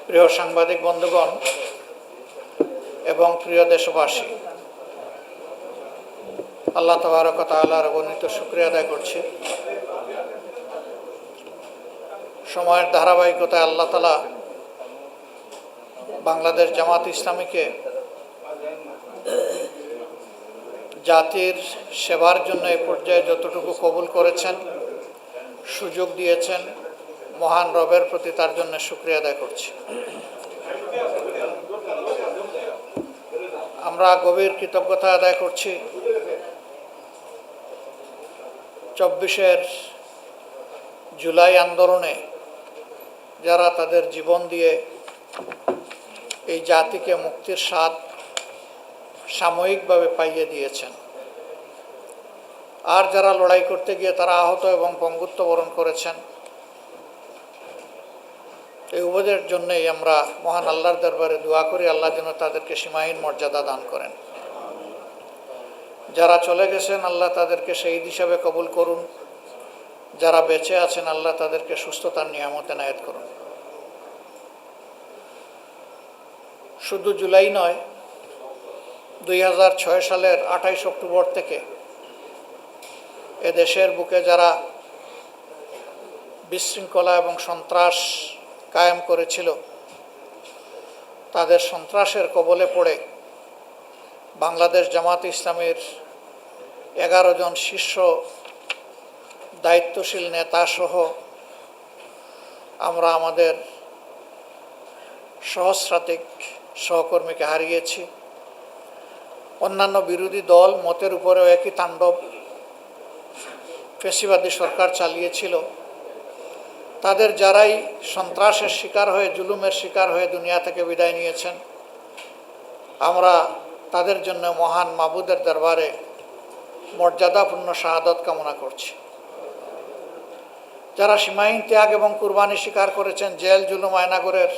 প্রিয় সাংবাদিক বন্ধুগণ এবং প্রিয় দেশবাসী, আল্লাহ তাবারক ওয়া তাআলার অগণিত শুকরিয়া আদায় করছি। সময়ের ধারাবাহিকতায় আল্লাহ তাআলা বাংলাদেশ জামাত ইসলামীকে জাতির সেবার জন্য এ পর্যায়ে যতটুকু কবুল করেছেন, সুযোগ দিয়েছেন, মহান রবের প্রতি তার জন্য শুকরিয়া আদায় করছি। আমরা গভীর কৃতজ্ঞতা আদায় করছি ২৪ জুলাই আন্দোলনে যারা তাদের জীবন দিয়ে এই জাতিকে মুক্তির স্বাদ সাময়িকভাবে পাইয়ে দিয়েছেন, আর যারা লড়াই করতে গিয়ে তারা আহত এবং পঙ্গুত্ব বরণ করেছেন, এই উভয়ের জন্যই আমরা মহান আল্লাহর দরবারে দোয়া করি আল্লাহ যেন তাদেরকে সীমাহীন মর্যাদা দান করেন। যারা চলে গেছেন আল্লাহ তাদেরকে শহীদ হিসাবে কবুল করুন, যারা বেঁচে আছেন আল্লাহ তাদেরকে সুস্থতার নিয়ামত এনায়েত করুন। শুধু জুলাই নয়, ২০০৬ সালের ২৮ অক্টোবর থেকে এ দেশের বুকে যারা বিশৃঙ্খলা এবং সন্ত্রাস কায়েম করেছিল, তাদের সন্ত্রাসের কবলে পড়ে বাংলাদেশ জামাত ইসলামীর ১১ জন শীর্ষ দায়িত্বশীল নেতা সহ আমরা আমাদের সহস্রাধিক সহকর্মীকে হারিয়েছি। অন্যান্য বিরোধী দল মতের উপরেও একই তাণ্ডব ফ্যাসিবাদী সরকার চালিয়েছিল। তাদের যারাই সন্ত্রাসের শিকার হয়ে, জুলুমের শিকার হয়ে দুনিয়া থেকে বিদায় নিয়েছেন, আমরা তাদের জন্য মহান মাবুদের দরবারে মর্যাদাপূর্ণ শাহাদত কামনা করছি। যারা সীমাহীন ত্যাগ এবং কুরবানি স্বীকার করেছেন, জেল জুলুম আয়নাগরের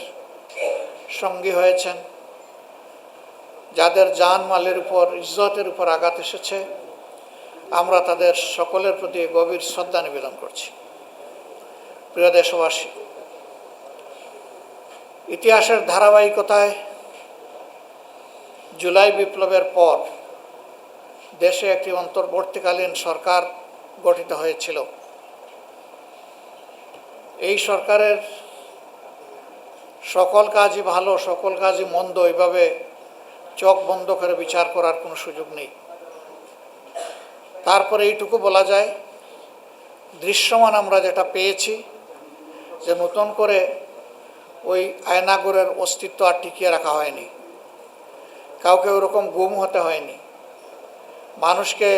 সঙ্গী হয়েছেন, যাদের জান মালের উপর, ইজ্জতের উপর আঘাত এসেছে, আমরা তাদের সকলের প্রতি গভীর শ্রদ্ধা নিবেদন করছি। প্রিয় দেশবাসী, ইতিহাসের ধারাবাহিকতায় জুলাই বিপ্লবের পর দেশে একটি অন্তর্বর্তীকালীন সরকার গঠিত হয়েছিল। এই সরকারের সকল কাজই ভালো, সকল কাজই মন্দ, এইভাবে চোখ বন্ধ করে বিচার করার কোনো সুযোগ নেই। তারপরে এইটুকু বলা যায়, দৃশ্যমান আমরা যেটা পেয়েছি যে নতুন করে ওই আয়নাগরের অস্তিত্ব আর টিকিয়ে রাখা হয়নি, কাউকে ওরকম গুম হতে হয়নি, মানুষকে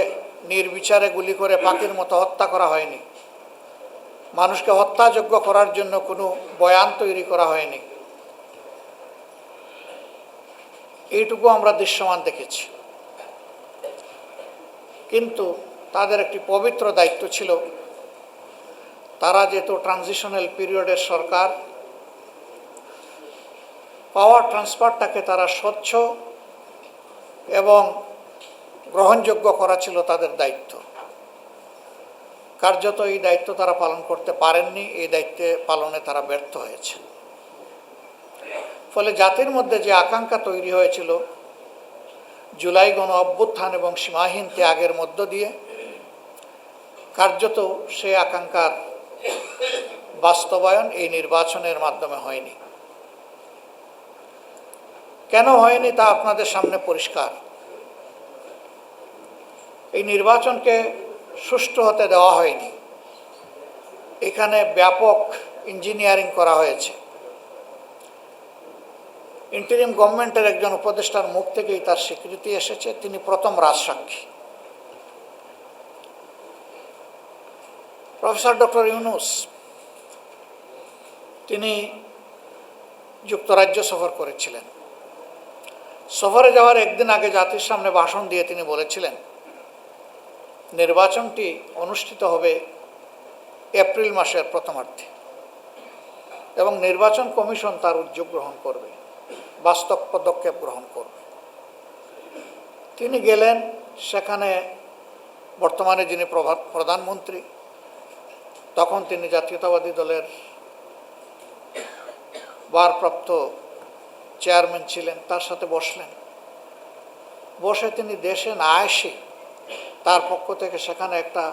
নির্বিচারে গুলি করে পাখির মতো হত্যা করা হয়নি, মানুষকে হত্যাযোগ্য করার জন্য কোনো বয়ান তৈরি করা হয়নি। এইটুকু আমরা দৃশ্যমান দেখেছি। কিন্তু তাদের একটি পবিত্র দায়িত্ব ছিল, তারা যেহেতু ট্রানজিশনাল পিরিয়ডের সরকার, পাওয়ার ট্রান্সফারটাকে তারা স্বচ্ছ এবং গ্রহণযোগ্য করা ছিল তাদের দায়িত্ব। কার্যত এই দায়িত্ব তারা পালন করতে পারেননি, এই দায়িত্বে পালনে তারা ব্যর্থ হয়েছে। ফলে জাতির মধ্যে যে আকাঙ্ক্ষা তৈরি হয়েছিল জুলাই গণ অভ্যুত্থান এবং সীমাহীন ত্যাগের মধ্য দিয়ে, কার্যত সেই আকাঙ্ক্ষার বাস্তবায়ন এই নির্বাচনের মাধ্যমে হয়নি। কেন হয়নি তা আপনাদের সামনে পরিষ্কার। এই নির্বাচনকে সুষ্ঠু হতে দেওয়া হয়নি। এখানে ব্যাপক ইঞ্জিনিয়ারিং করা হয়েছে। ইন্টারিম গভর্নমেন্টের একজন উপদেষ্টার মুখ থেকেই তার স্বীকৃতি এসেছে, তিনি প্রথম রাজসাক্ষী। প্রফেসর ডক্টর ইউনূস তিনি যুক্তরাজ্য সফর করেছিলেন। সফরে যাওয়ার একদিন আগে জাতির সামনে ভাষণ দিয়ে তিনি বলেছিলেন, নির্বাচনটি অনুষ্ঠিত হবে এপ্রিল মাসের প্রথমার্ধে এবং নির্বাচন কমিশন তার উদ্যোগ গ্রহণ করবে, বাস্তব পদক্ষেপ গ্রহণ করবে। তিনি গেলেন, সেখানে বর্তমানে যিনি প্রধানমন্ত্রী, তখন তিনি জাতীয়তাবাদী দলের ভারপ্রাপ্ত চেয়ারম্যান ছিলেন, তার সাথে বসলেন। বসে তিনি দেশে না এসে তার পক্ষ থেকে সেখানে একটা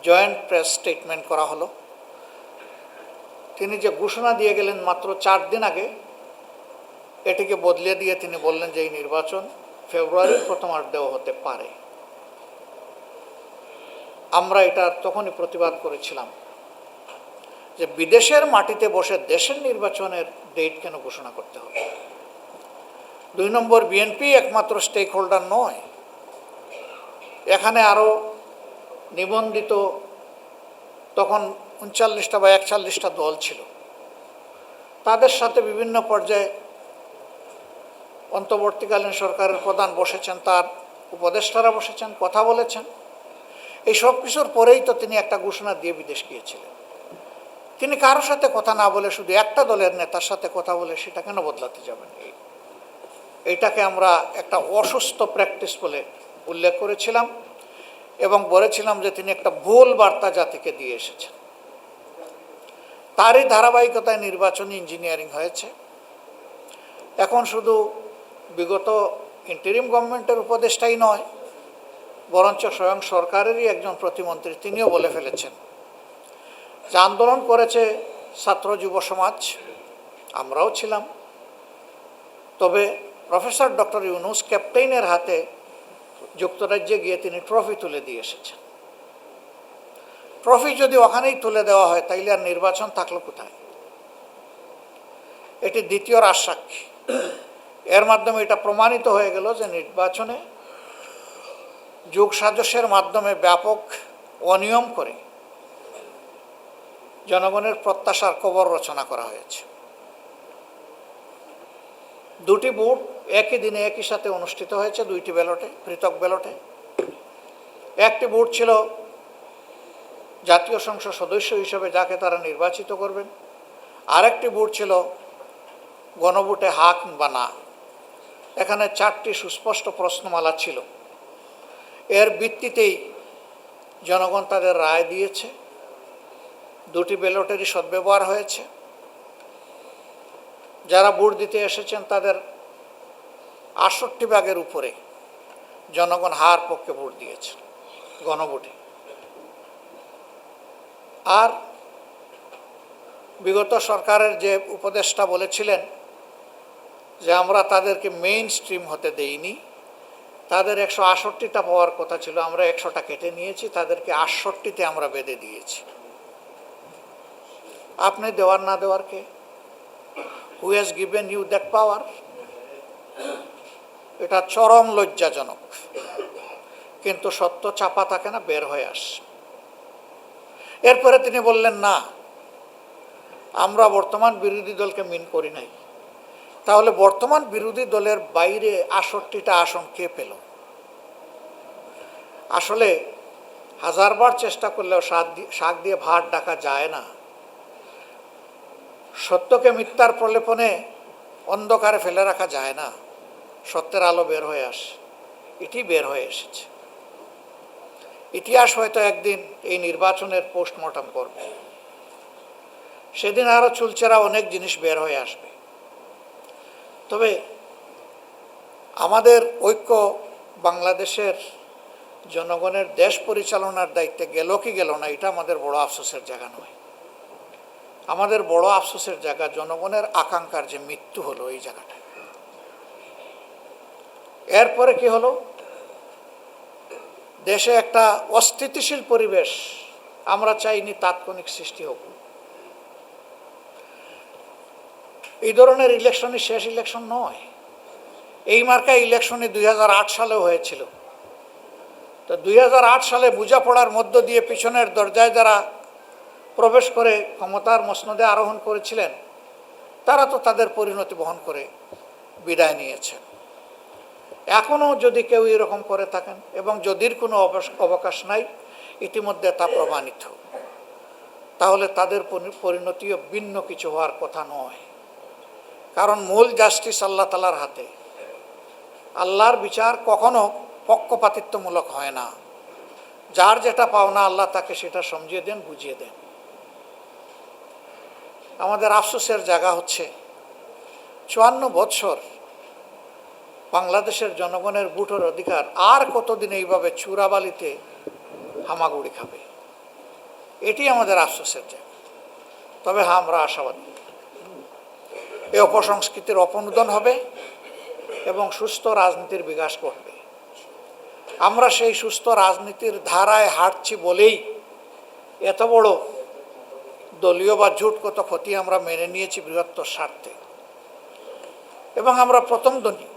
জয়েন্ট প্রেস স্টেটমেন্ট করা হলো। তিনি যে ঘোষণা দিয়ে গেলেন মাত্র 4 দিন আগে, এটিকে বদলে দিয়ে তিনি বললেন যে এই নির্বাচন ফেব্রুয়ারির প্রথমার্ধেও হতে পারে। আমরা এটা তখনই প্রতিবাদ করেছিলাম যে বিদেশের মাটিতে বসে দেশের নির্বাচনের ডেট কেন ঘোষণা করতে হবে। 2 নম্বর, বিএনপি একমাত্র স্টেক হোল্ডার নয়, এখানে আরও নিবন্ধিত তখন 39টা বা 41টা দল ছিল। তাদের সাথে বিভিন্ন পর্যায়ে অন্তর্বর্তীকালীন সরকারের প্রধান বসেছেন, তার উপদেষ্টারা বসেছেন, কথা বলেছেন। এই সব কিছুর পরেই তো তিনি একটা ঘোষণা দিয়ে বিদেশ গিয়েছিলেন। তিনি কারোর সাথে কথা না বলে শুধু একটা দলের নেতার সাথে কথা বলে সেটা কেন বদলাতে যাবেন? এইটাকে আমরা একটা অসুস্থ প্র্যাকটিস বলে উল্লেখ করেছিলাম এবং বলেছিলাম যে তিনি একটা ভুল বার্তা জাতিকে দিয়ে এসেছেন। তারই ধারাবাহিকতায় নির্বাচনী ইঞ্জিনিয়ারিং হয়েছে। এখন শুধু বিগত ইন্টারিম গভর্নমেন্টের উপদেষ্টাই নয়, বরঞ্চ স্বয়ং সরকারেরই একজন প্রতিমন্ত্রী তিনিও বলে ফেলেছেন যে আন্দোলন করেছে ছাত্র যুব সমাজ, আমরাও ছিলাম, তবে প্রফেসর ডক্টর ইউনূস ক্যাপ্টেইনের হাতে যুক্তরাজ্যে গিয়ে তিনি ট্রফি তুলে দিয়ে এসেছেন। ট্রফি যদি ওখানেই তুলে দেওয়া হয় তাইলে আর নির্বাচন থাকলো কোথায়? এটি দ্বিতীয় রাজসাক্ষী। এর মাধ্যমে এটা প্রমাণিত হয়ে গেল যে নির্বাচনে যোগ সাজসের মাধ্যমে ব্যাপক অনিয়ম করে জনগণের প্রত্যাশার কবর রচনা করা হয়েছে। 2টি ভোট একই দিনে একই সাথে অনুষ্ঠিত হয়েছে, 2টি ব্যালটে, পৃথক ব্যালটে। একটি ভোট ছিল জাতীয় সংসদ সদস্য হিসেবে যাকে তারা নির্বাচিত করবেন, আরেকটি ভোট ছিল গণভোটে হা কিংবা না। এখানে 4টি সুস্পষ্ট প্রশ্নমালা ছিল। এর ভিত্তিতেই জনগণ তাদের রায় দিয়েছে। 2টি ব্যালটেরই সদ্ব্যবহার হয়েছে। যারা ভোট দিতে এসেছেন তাদের 68 ভাগের উপরে জনগণ হার পক্ষে ভোট দিয়েছে গণভোটে। আর বিগত সরকারের যে উপদেষ্টা বলেছিলেন যে আমরা তাদেরকে মেইন স্ট্রিম হতে দেইনি, তাদের 168টা পাওয়ার কথা ছিল, আমরা 100টা কেটে নিয়েছি, তাদেরকে 68তে আমরা বেঁধে দিয়েছি। আপনি দেওয়ার না দেওয়ার কে? Who has given you that power? এটা চরম লজ্জাজনক, কিন্তু সত্য চাপা থাকে না, বের হয়ে আসে। এরপরে তিনি বললেন না, আমরা বর্তমান বিরোধী দলকে মিন করি নাই। তাহলে বর্তমান বিরোধী দলের বাইরে 68টা আসন কে পেল? আসলে হাজারবার চেষ্টা করলেও শাক দিয়ে ভাত ডাকা যায় না। সত্যকে মিথ্যার প্রলেপনে অন্ধকারে ফেলে রাখা যায় না। সত্যের আলো বের হয়ে আসে, এটি বের হয়ে এসেছে। ইতিহাস হয়তো একদিন এই নির্বাচনের পোস্টমর্টম করবে, সেদিন আরও চুলচেরা অনেক জিনিস বের হয়ে আসবে। তবে আমাদের ঐক্য বাংলাদেশের জনগণের দেশ পরিচালনার দায়িত্বে গেল কি গেল না, এটা আমাদের বড় আফসোসের জায়গা নয়। আমাদের বড় আফসোসের জায়গা জনগণের আকাঙ্ক্ষার যে মৃত্যু হলো এই জায়গাটা। এরপরে কি হলো? দেশে একটা অস্থিতিশীল পরিবেশ আমরা চাইনি তাৎক্ষণিক সৃষ্টি হোক। এই ধরনের ইলেকশনই শেষ ইলেকশন নয়। এই মার্কা ইলেকশনে 2008 সালেও হয়েছিল। তো 2008 সালে বোঝাপড়ার মধ্য দিয়ে পিছনের দরজায় যারা প্রবেশ করে ক্ষমতার মসনদে আরোহণ করেছিলেন তারা তো তাদের পরিণতি বহন করে বিদায় নিয়েছেন। এখনও যদি কেউ এরকম করে থাকেন এবং যদির কোনো অবকাশ নাই, ইতিমধ্যে তা প্রমাণিত, তাহলে তাদের পরিণতিও ভিন্ন কিছু হওয়ার কথা নয়। কারণ মূল জাস্টিস আল্লাহ তাআলার হাতে। আল্লাহর বিচার কখনো পক্ষপাতিত্বমূলক হয় না। যার যেটা পাওনা আল্লাহ তাকে সেটা সমঝিয়ে দেন, বুঝিয়ে দেন। আমাদের আফসোসের জায়গা হচ্ছে 54 বছর বাংলাদেশের জনগণের ভোটের অধিকার আর কতদিন এইভাবে চূড়াবালিতে হামাগুড়ি খাবে? এটি আমাদের আফসোসের জায়গা। তবে হ্যাঁ, আমরা আশাবাদী এই অপসংস্কৃতির অপনোদন হবে এবং সুস্থ রাজনীতির বিকাশ ঘটবে। আমরা সেই সুস্থ রাজনীতির ধারায় হাঁটছি বলেই এত বড় দলীয় বা জোটগত ক্ষতি আমরা মেনে নিয়েছি বৃহত্তর স্বার্থে। এবং আমরা প্রথম দিনই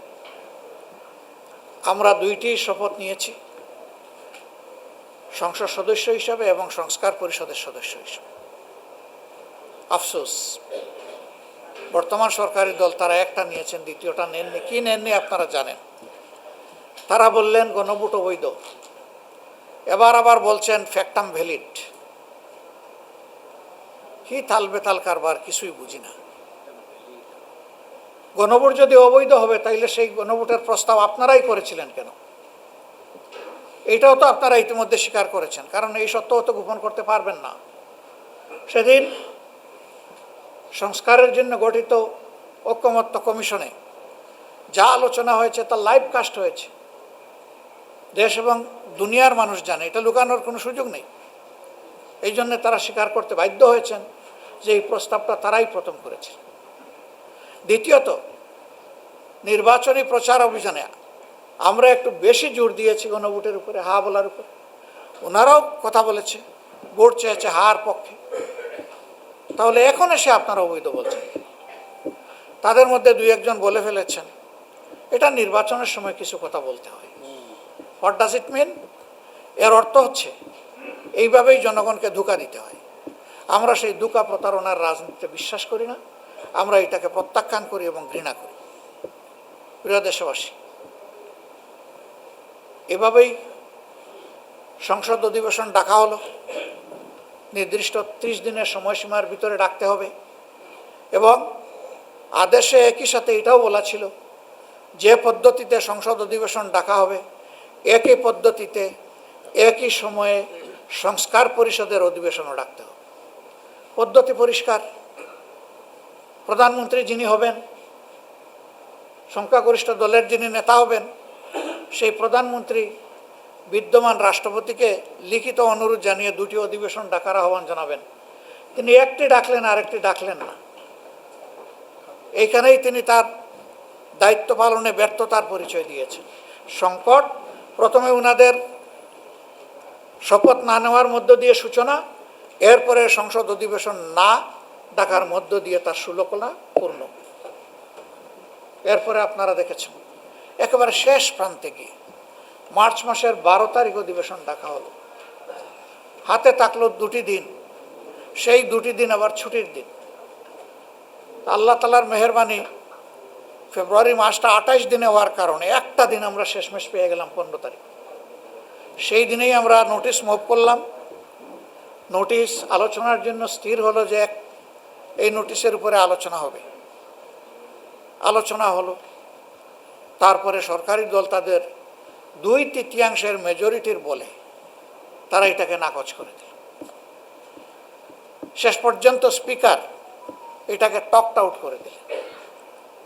আমরা দুইটি শপথ নিয়েছি, সংসদ সদস্য হিসাবে এবং সংস্কার পরিষদের সদস্য হিসাবে। আফসোস, বর্তমান সরকারি দল তারা একটা নিয়েছেন, দ্বিতীয়টা নেননি। কি নেননি আপনারা জানেন। তারা বললেন গণভোট অবৈধ, এবার আবার বলছেন ফ্যাক্টাম ভ্যালিড। কি তালবেতাল কারবার, কিছুই বুঝি না। গণভোট যদি অবৈধ হবে তাইলে সেই গণভোটের প্রস্তাব আপনারাই করেছিলেন কেন? এইটাও তো আপনারা ইতিমধ্যে স্বীকার করেছেন, কারণ এই সত্যও তো গোপন করতে পারবেন না। সেদিন সংস্কারের জন্য গঠিত ঐকমত্য কমিশনে যা আলোচনা হয়েছে তা লাইভ কাস্ট হয়েছে, দেশ এবং দুনিয়ার মানুষ জানে, এটা লুকানোর কোনো সুযোগ নেই। এই জন্য তারা স্বীকার করতে বাধ্য হয়েছেন যে এই প্রস্তাবটা তারাই প্রথম করেছে। দ্বিতীয়ত, নির্বাচনী প্রচার অভিযানে আমরা একটু বেশি জোর দিয়েছি গণভোটের উপরে, হা বলার উপরে। ওনারাও কথা বলেছে, ভোট চেয়েছে হার পক্ষে। তাহলে এখন এসে আপনারা অবৈধ বলছেন। তাদের মধ্যে দুই একজন বলে ফেলেছেন এটা নির্বাচনের সময় কিছু কথা বলতে হয়। হোয়াট ডাজ ইট মিন? এর অর্থ হচ্ছে এইভাবেই জনগণকে ধোঁকা দিতে হয়। আমরা সেই ধোঁকা প্রতারণার রাজনীতিতে বিশ্বাস করি না। আমরা এটাকে প্রত্যাখ্যান করি এবং ঘৃণা করি। প্রিয় দেশবাসী, এভাবেই সংসদ অধিবেশন ডাকা হলো। নির্দিষ্ট 30 দিনের সময়সীমার ভিতরে ডাকতে হবে এবং আদেশে একই সাথে এটাও বলা ছিল যে পদ্ধতিতে সংসদ অধিবেশন ডাকা হবে একই পদ্ধতিতে একই সময়ে সংস্কার পরিষদের অধিবেশনও ডাকতে হবে। পদ্ধতি পরিষ্কার। প্রধানমন্ত্রী যিনি হবেন, সংখ্যাগরিষ্ঠ দলের যিনি নেতা হবেন, সেই প্রধানমন্ত্রী বিদ্যমান রাষ্ট্রপতিকে লিখিত অনুরোধ জানিয়ে দুটি অধিবেশন ডাকার আহ্বান জানাবেন। তিনি একটি ডাকলেন, আরেকটি ডাকলেন না। এইখানেই তিনি তার দায়িত্ব পালনে ব্যর্থতার পরিচয় দিয়েছেন। সংকট প্রথমে ওনাদের শপথ না নেওয়ার মধ্য দিয়ে সূচনা, এরপরে সংসদ অধিবেশন না ডাকার মধ্য দিয়ে তার সুলকলা পূর্ণ। এরপরে আপনারা দেখেছেন একেবারে শেষ প্রান্তে গিয়ে মার্চ মাসের 12 তারিখ অধিবেশন ডাকা হলো। হাতে থাকলো 2টি দিন, সেই 2টি দিন আবার ছুটির দিন। আল্লাহ তাআলার মেহেরবানি, ফেব্রুয়ারি মাসটা 28 দিনে হওয়ার কারণে একটা দিন আমরা শেষমেশ পেয়ে গেলাম 15 তারিখ। সেই দিনেই আমরা নোটিশ মুভ করলাম। নোটিশ আলোচনার জন্য স্থির হলো যে এই নোটিশের উপরে আলোচনা হবে। আলোচনা হলো, তারপরে সরকারি দল তাদের 2/3 মেজরিটির বলে তারা এটাকে নাকচ করে দিল। শেষ পর্যন্ত স্পিকার এটাকে টকড আউট করে দিলেন।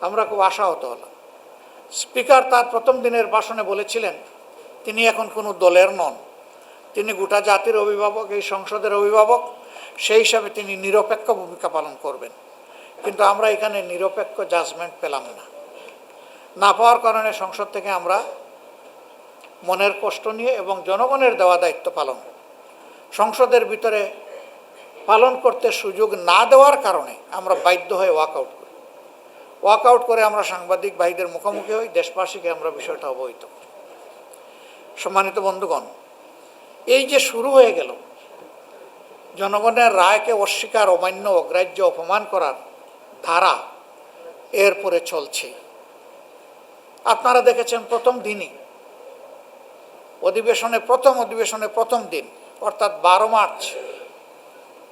আমরা খুব আশাহত হলাম। স্পিকার তার প্রথম দিনের ভাষণে বলেছিলেন তিনি এখন কোনো দলের নন, তিনি গোটা জাতির অভিভাবক, এই সংসদের অভিভাবক, সেই হিসাবে তিনি নিরপেক্ষ ভূমিকা পালন করবেন। কিন্তু আমরা এখানে নিরপেক্ষ জাজমেন্ট পেলাম না পাওয়ার কারণে সংসদ থেকে আমরা মনের কষ্ট নিয়ে এবং জনগণের দেওয়া দায়িত্ব পালন সংসদের ভিতরে পালন করতে সুযোগ না দেওয়ার কারণে আমরা বাধ্য হয়ে ওয়াকআউট করি। ওয়াকআউট করে আমরা সাংবাদিক ভাইদের মুখোমুখি হই, দেশবাসীকে আমরা বিষয়টা অবহিত করি। সম্মানিত বন্ধুগণ, এই যে শুরু হয়ে গেল জনগণের রায়কে অস্বীকার, অমান্য, অগ্রাহ্য, অপমান করার ধারা, এরপরে চলছে। আপনারা দেখেছেন প্রথম দিনই অধিবেশনে প্রথম দিন অর্থাৎ 12 মার্চ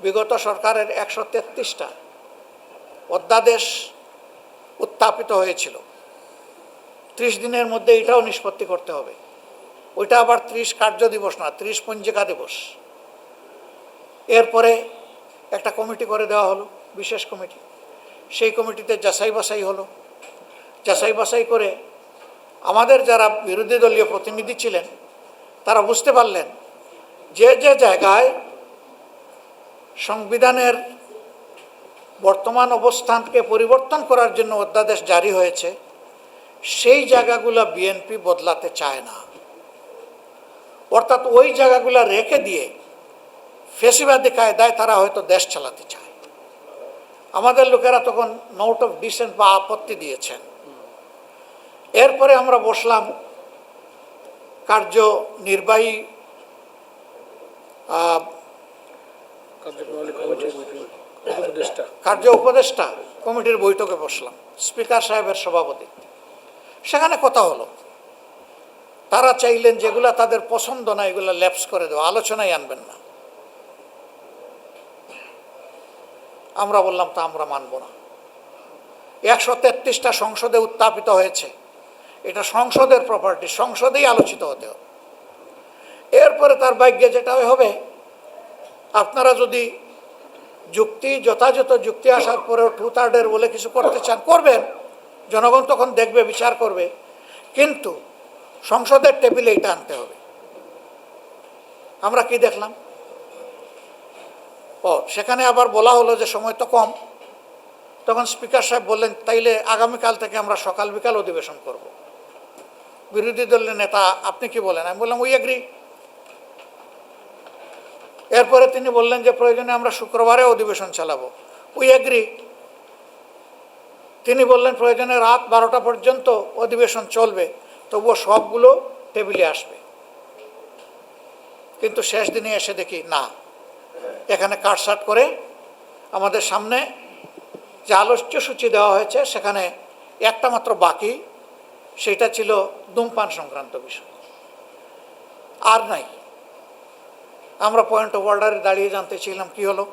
বিগত সরকারের 133টা অধ্যাদেশ উত্থাপিত হয়েছিল। 30 দিনের মধ্যে এটাও নিষ্পত্তি করতে হবে। ওইটা আবার 30 কার্য দিবস না, 30 পঞ্জিকা দিবস। এরপরে একটা কমিটি করে দেওয়া হলো, বিশেষ কমিটি। সেই কমিটিতে যাচাই বাছাই হলো, যাচাই বাছাই করে আমাদের যারা বিরোধী দলীয় প্রতিনিধি ছিলেন তারা বুঝতে পারলেন যে যে জায়গায় সংবিধানের বর্তমান অবস্থানকে পরিবর্তন করার জন্য অধ্যাদেশ জারি হয়েছে সেই জায়গাগুলো বিএনপি বদলাতে চায় না, অর্থাৎ ওই জায়গাগুলো রেখে দিয়ে ফেসিবাদী কায়দায় তারা হয়তো দেশ চালাতে চায়। আমাদের লোকেরা তখন নোট অফ ডিসেন্ট বা আপত্তি দিয়েছেন। এরপরে আমরা বসলাম কার্যনির্বাহী কার্য উপদেষ্টা কমিটির বৈঠকে বসলাম, স্পিকার সাহেবের সভাপতিত্বে। সেখানে কথা হলো, তারা চাইলেন যেগুলা তাদের পছন্দ না এগুলো ল্যাপস করে দেওয়া, আলোচনায় আনবেন না। আমরা বললাম তা আমরা মানব না। 133টা সংসদে উত্থাপিত হয়েছে, এটা সংসদের প্রপার্টি, সংসদেই আলোচিত হতে হবে। এরপরে তার ভাগ্যে যেটা হবে, আপনারা যদি যথাযথ যুক্তি আসার পরেও 2/3 বলে কিছু করতে চান করবেন, জনগণ তখন দেখবে, বিচার করবে, কিন্তু সংসদের টেবিলে এটা আনতে হবে। আমরা কি দেখলাম, সেখানে আবার বলা হলো যে সময় তো কম। তখন স্পিকার সাহেব বললেন তাইলে আগামীকাল থেকে আমরা সকাল বিকাল অধিবেশন করব। বিরোধী দলের নেতা আপনি কি বলেন? আমি বললাম উই এগ্রি। এরপরে তিনি বললেন যে প্রয়োজনে আমরা শুক্রবারে অধিবেশন চালাবো, উই এগ্রি। তিনি বললেন প্রয়োজনে রাত 12টা পর্যন্ত অধিবেশন চলবে, তবুও সবগুলো টেবিলে আসবে। কিন্তু শেষ দিনে এসে দেখি না, এখানে কাটসাট করে আমাদের সামনে যে আলোচ্যসূচি দেওয়া হয়েছে সেখানে একটা মাত্র বাকি, সেটা ছিল ধূমপান সংক্রান্ত বিষয়, আর নাই। আমরা পয়েন্ট অফ অর্ডারে দাঁড়িয়ে জানতে চাইলাম কি হলো।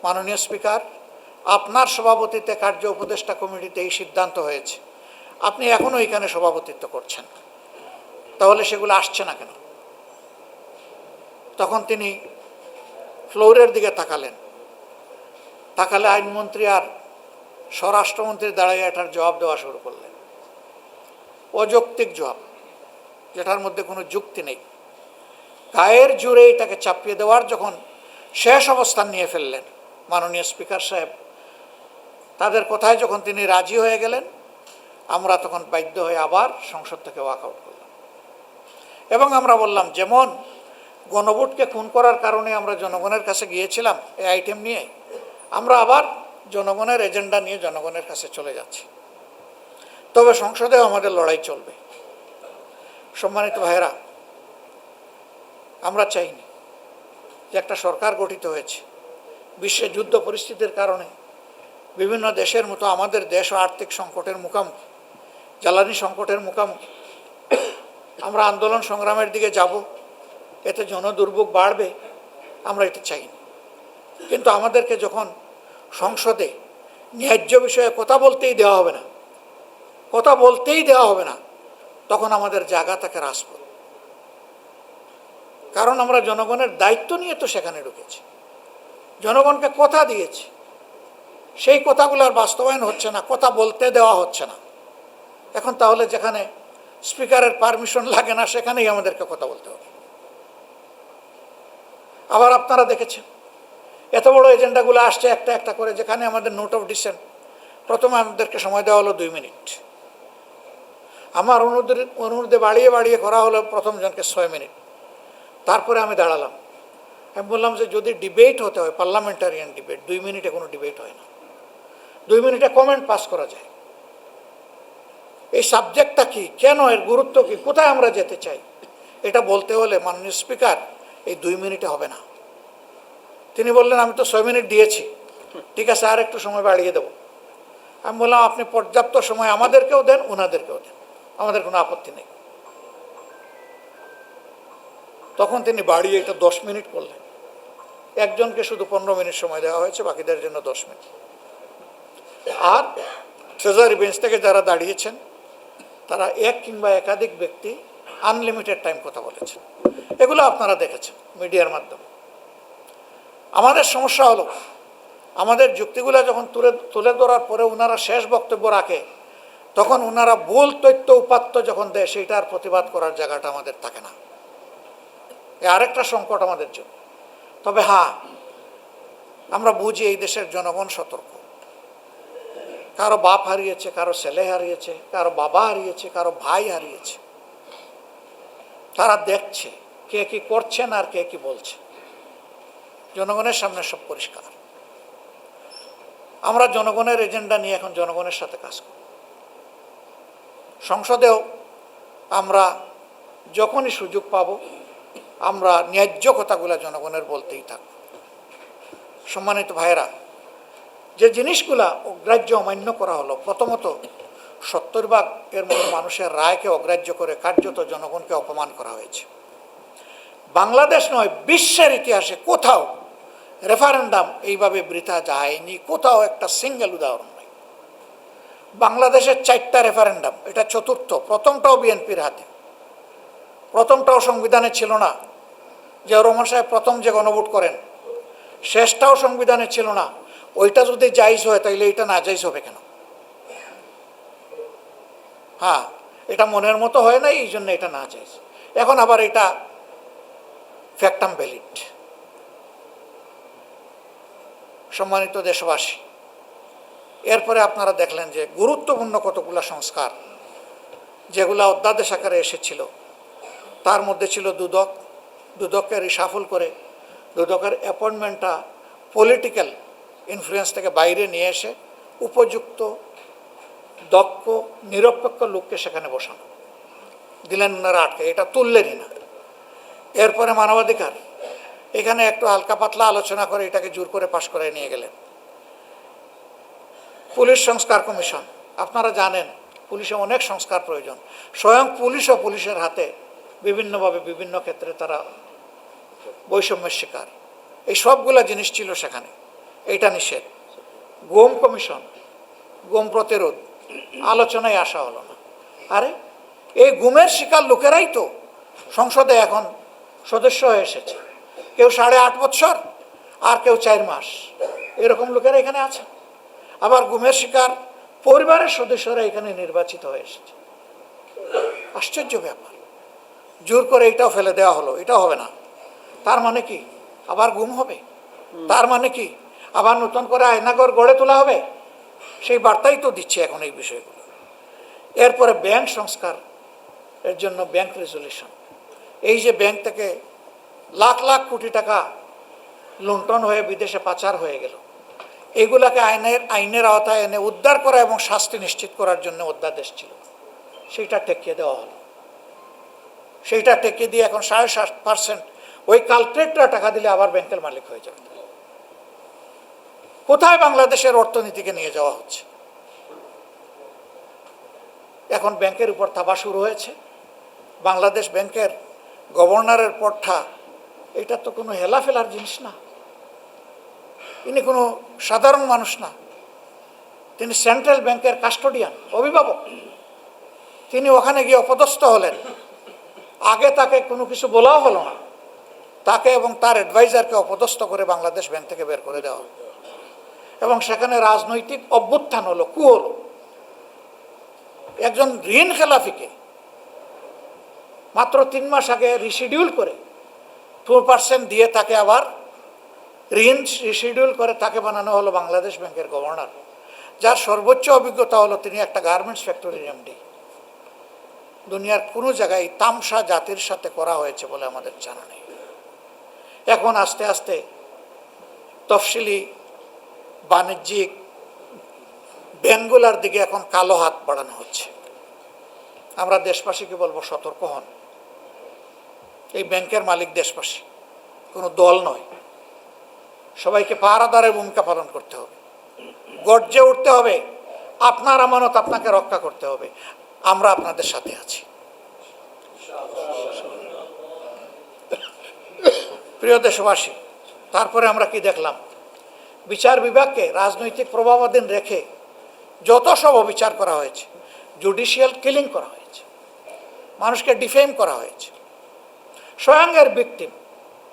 মাননীয় স্পিকার, আপনার সভাপতিত্বে কার্য উপদেষ্টা কমিটিতে এই সিদ্ধান্ত হয়েছে, আপনি এখনও এখানে সভাপতিত্ব করছেন, তাহলে সেগুলো আসছে না কেন? তখন তিনি ফ্লোরের দিকে তাকালে আইনমন্ত্রী আর স্বরাষ্ট্রমন্ত্রী দাঁড়াইয়া এটার জবাব দেওয়া শুরু করলেন। অযৌক্তিক জবাব, যেটার মধ্যে কোনো যুক্তি নেই। গায়ের জোরে এটাকে চাপিয়ে দেওয়ার যখন শেষ অবস্থান নিয়ে ফেললেন মাননীয় স্পিকার সাহেব, তাদের কথায় যখন তিনি রাজি হয়ে গেলেন, আমরা তখন বাধ্য হয়ে আবার সংসদ থেকে ওয়াকআউট করলাম। এবং আমরা বললাম, যেমন গণভোটকে খুন করার কারণে আমরা জনগণের কাছে গিয়েছিলাম এই আইটেম নিয়ে, আমরা আবার জনগণের এজেন্ডা নিয়ে জনগণের কাছে চলে যাচ্ছি, তবে সংসদেও আমাদের লড়াই চলবে। সম্মানিত ভাইয়েরা, আমরা চাইনি যে একটা সরকার গঠিত হয়েছে, বিশ্বে যুদ্ধ পরিস্থিতির কারণে বিভিন্ন দেশের মতো আমাদের দেশও আর্থিক সংকটের মুখোমুখি, জ্বালানি সংকটের মুখোমুখি। আমরা আন্দোলন সংগ্রামের দিকে যাব, এতে জনদুর্ভোগ বাড়বে, আমরা এটা চাইনি। কিন্তু আমাদেরকে যখন সংসদে ন্যায্য বিষয়ে কথা বলতেই দেওয়া হবে না, তখন আমাদের জায়গা থাকে রাজপথ। কারণ আমরা জনগণের দায়িত্ব নিয়ে তো সেখানে ঢুকেছি, জনগণকে কথা দিয়েছি, সেই কথাগুলোর বাস্তবায়ন হচ্ছে না, কথা বলতে দেওয়া হচ্ছে না। এখন তাহলে যেখানে স্পিকারের পারমিশন লাগে না সেখানেই আমাদেরকে কথা বলতে হবে। আবার আপনারা দেখেছেন এত বড় এজেন্ডাগুলো আসছে একটা একটা করে, যেখানে আমাদের নোট অফ ডিসেন্ট প্রথমে আমাদেরকে সময় দেওয়া হলো 2 মিনিট, আমার অনুরোধে বাড়িয়ে করা হলো প্রথম জনকে 6 মিনিট। তারপরে আমি দাঁড়ালাম, আমি বললাম যে যদি ডিবেট হতে হয়, পার্লামেন্টারিয়ান ডিবেট, 2 মিনিটে কোনো ডিবেট হয় না, 2 মিনিটে কমেন্ট পাস করা যায়। এই সাবজেক্টটা কি, কেন, এর গুরুত্ব কি, কোথায় আমরা যেতে চাই, এটা বলতে হলে মাননীয় স্পিকার এই 2 মিনিটে হবে না। তিনি বললেন আমি তো 6 মিনিট দিয়েছি, ঠিক আছে আর একটু সময় বাড়িয়ে দেবো। আমি বললাম আপনি পর্যাপ্ত সময় আমাদেরকেও দেন, ওনাদেরকেও দেন, আমাদের কোনো আপত্তি নেই। তখন তিনি বাড়িয়ে এটা 10 মিনিট করলেন। একজনকে শুধু 15 মিনিট সময় দেওয়া হয়েছে, বাকিদের জন্য 10 মিনিট। আর ট্রেজারি বেঞ্চ থেকে যারা দাঁড়িয়েছেন তারা এক কিংবা একাধিক ব্যক্তি আনলিমিটেড টাইম কথা বলেছেন, এগুলো আপনারা দেখেছেন মিডিয়ার মাধ্যমে। আমাদের সমস্যা হলো আমাদের যুক্তিগুলো যখন তুলে ধরার পরে ওনারা শেষ বক্তব্য রাখে, তখন ওনারা ভুল তথ্য উপাত্ত যখন দেয় সেইটার প্রতিবাদ করার জায়গাটা আমাদের থাকে না। আরেকটা সংকট আমাদের জন্য। তবে হ্যাঁ, আমরা বুঝি এই দেশের জনগণ সতর্ক। কারো বাপ হারিয়েছে, কারো ছেলে হারিয়েছে, কারো বাবা হারিয়েছে, কারো ভাই হারিয়েছে। তারা দেখছে কে কি করছেন আর কে কি বলছে। জনগণের সামনে সব পরিষ্কার। আমরা জনগণের এজেন্ডা নিয়ে এখন জনগণের সাথে কাজ করি। সংসদেও আমরা যখনই সুযোগ পাব আমরা ন্যায্য কথাগুলো জনগণের বলতেই থাকব। সম্মানিত ভাইয়েরা, যে জিনিসগুলা অগ্রাহ্য অমান্য করা হলো, প্রথমত 70 ভাগ এর মতো মানুষের রায়কে অগ্রাহ্য করে কার্যত জনগণকে অপমান করা হয়েছে। বাংলাদেশ নয়, বিশ্বের ইতিহাসে কোথাও রেফারেন্ডাম এইভাবে বৃথা যায়নি। কোথাও একটা সিঙ্গেল উদাহরণ নেই। বাংলাদেশের 4টা রেফারেন্ডাম, এটা চতুর্থ। প্রথমটাও বিএনপির হাতে, প্রথমটাও সংবিধানে ছিল না। জিয়াউর রহমান সাহেব প্রথম যে গণভোট করেন, শেষটাও সংবিধানে ছিল না। ওইটা যদি জায়েজ হয় তাইলে এটা না জায়েজ হবে কেন? হ্যাঁ, এটা মনের মতো হয় না, এই জন্য এটা না জায়েজ। এখন আবার এটা ফ্যাক্টাম ভ্যালিড। সম্মানিত দেশবাসী, এরপরে আপনারা দেখলেন যে গুরুত্বপূর্ণ কতগুলো সংস্কার যেগুলো অধ্যাদেশ আকারে এসেছিল, তার মধ্যে ছিল দুদক। দুদককে রিসাফল করে দুদকের অ্যাপয়েন্টমেন্টটা পলিটিক্যাল ইনফ্লুয়েন্স থেকে বাইরে নিয়ে এসে উপযুক্ত দক্ষ নিরপেক্ষ লোককে সেখানে বসানো। দিলেন ওনারা আটকে, এটা তুললেনই না। এরপরে মানবাধিকার, এখানে একটু হালকা পাতলা আলোচনা করে এটাকে জোর করে পাশ করে নিয়ে গেলেন। পুলিশ সংস্কার কমিশন, আপনারা জানেন পুলিশে অনেক সংস্কার প্রয়োজন। স্বয়ং পুলিশও পুলিশের হাতে বিভিন্নভাবে বিভিন্ন ক্ষেত্রে তারা বৈষম্যের শিকার। এই সবগুলা জিনিস ছিল সেখানে, এইটা নিষেধ। গুম কমিশন, গুম প্রতিরোধ, আলোচনায় আসা হলো না। আরে এই গুমের শিকার লোকেরাই তো সংসদে এখন সদস্য হয়ে এসেছে। কেউ 8.5 বছর আর কেউ 4 মাস, এরকম লোকেরা এখানে আছে। আবার গুমের শিকার পরিবারের সদস্যরা এখানে নির্বাচিত হয়ে এসেছে। আশ্চর্য ব্যাপার। জোর করে এটাও ফেলে দেওয়া হলো, এটাও হবে না। তার মানে কি আবার গুম হবে? তার মানে কি আবার নতুন করে আয়নাঘর গড়ে তোলা হবে? সেই বার্তাই তো দিচ্ছে এখন এই বিষয়গুলো। এরপরে ব্যাংক সংস্কার এর জন্য ব্যাংক রেজুলেশন, এই যে ব্যাংক থেকে লাখ লাখ কোটি টাকা লুণ্ঠন হয়ে বিদেশে পাচার হয়ে গেল, এগুলাকে আইনের আওতায় এনে উদ্ধার করা এবং শাস্তি নিশ্চিত করার জন্য অধ্যাদেশ ছিল, সেইটা টেকিয়ে দেওয়া হলো। সেইটা টেকিয়ে দিয়ে এখন 60% ওই কালপ্রেটরা টাকা দিলে আবার ব্যাংকের মালিক হয়ে যাবে। কোথায় বাংলাদেশের অর্থনীতিকে নিয়ে যাওয়া হচ্ছে? এখন ব্যাংকের উপর থাবা শুরু হয়েছে। বাংলাদেশ ব্যাংকের গভর্নরের পদটা, এটা তো কোনো হেলাফেলার জিনিস না। ইনি কোনো সাধারণ মানুষ না, তিনি সেন্ট্রাল ব্যাংকের কাস্টোডিয়ান, অভিভাবক। তিনি ওখানে গিয়ে অপদস্থ হলেন। আগে তাকে কোনো কিছু বলাও হলো না, তাকে এবং তার অ্যাডভাইজারকে অপদস্থ করে বাংলাদেশ ব্যাংক থেকে বের করে দেওয়া হলো। এবং সেখানে রাজনৈতিক অভ্যুত্থান হলো, কু হলো। একজন ঋণ খেলাফিকে মাত্র 3 মাস আগে রিশিডিউল করে 2% দিয়ে তাকে আবার ঋণ রিশিডিউল করে তাকে বানানো হলো বাংলাদেশ ব্যাংকের গভর্নর, যার সর্বোচ্চ অভিজ্ঞতা হলো তিনি একটা গার্মেন্টস ফ্যাক্টরির এমডি। দুনিয়ার কোনো জায়গায় তামসা জাতির সাথে করা হয়েছে বলে আমাদের জানা নেই। এখন আস্তে আস্তে তফসিলি বাণিজ্যিক ব্যাংকগুলোর দিকে এখন কালো হাত বাড়ানো হচ্ছে। আমরা দেশবাসীকে বলবো, সতর্ক হন। এই ব্যাংকের মালিক দেশবাসী, কোনো দল নয়। সবাইকে পাহারাদারের ভূমিকা পালন করতে হবে, গর্জে উঠতে হবে। আপনার আমানত আপনাকে রক্ষা করতে হবে। আমরা আপনাদের সাথে আছি। প্রিয় দেশবাসী, তারপরে আমরা কি দেখলাম? বিচার বিভাগকে রাজনৈতিক প্রভাবাধীন রেখে যত সব অবিচার করা হয়েছে, জুডিশিয়াল কিলিং করা হয়েছে, মানুষকে ডিফেম করা হয়েছে। স্বয়ং এর ভিকটিম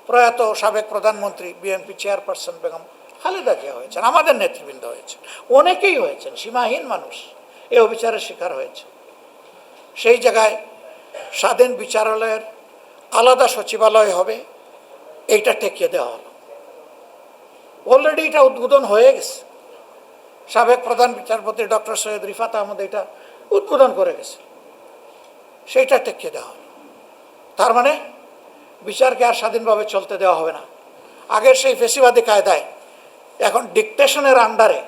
প্রয়াত সাবেক প্রধানমন্ত্রী বিএনপি চেয়ারপারসন বেগম খালেদা জিয়া হয়েছেন, আমাদের নেতৃবৃন্দ হয়েছেন, অনেকেই হয়েছেন, সীমাহীন মানুষ। এই অবিচারের শিকার হয়েছে। সেই জায়গায় স্বাধীন বিচারালয়ের আলাদা সচিবালয় হবে, এইটা ঠেকিয়ে দেওয়া হলো। অলরেডি এটা উদ্বোধন হয়ে গেছে, সাবেক প্রধান বিচারপতি ডক্টর সৈয়দ রিফাত আহমদ এটা উদ্বোধন করে গেছে, সেইটা ঠেকিয়ে দেওয়া হলো। তার মানে বিচারকে আর স্বাধীনভাবে চলতে দেওয়া হবে না। আগের সেই ফেসিবাদী কায়দায় এখন ডিকটেশনের আন্ডারে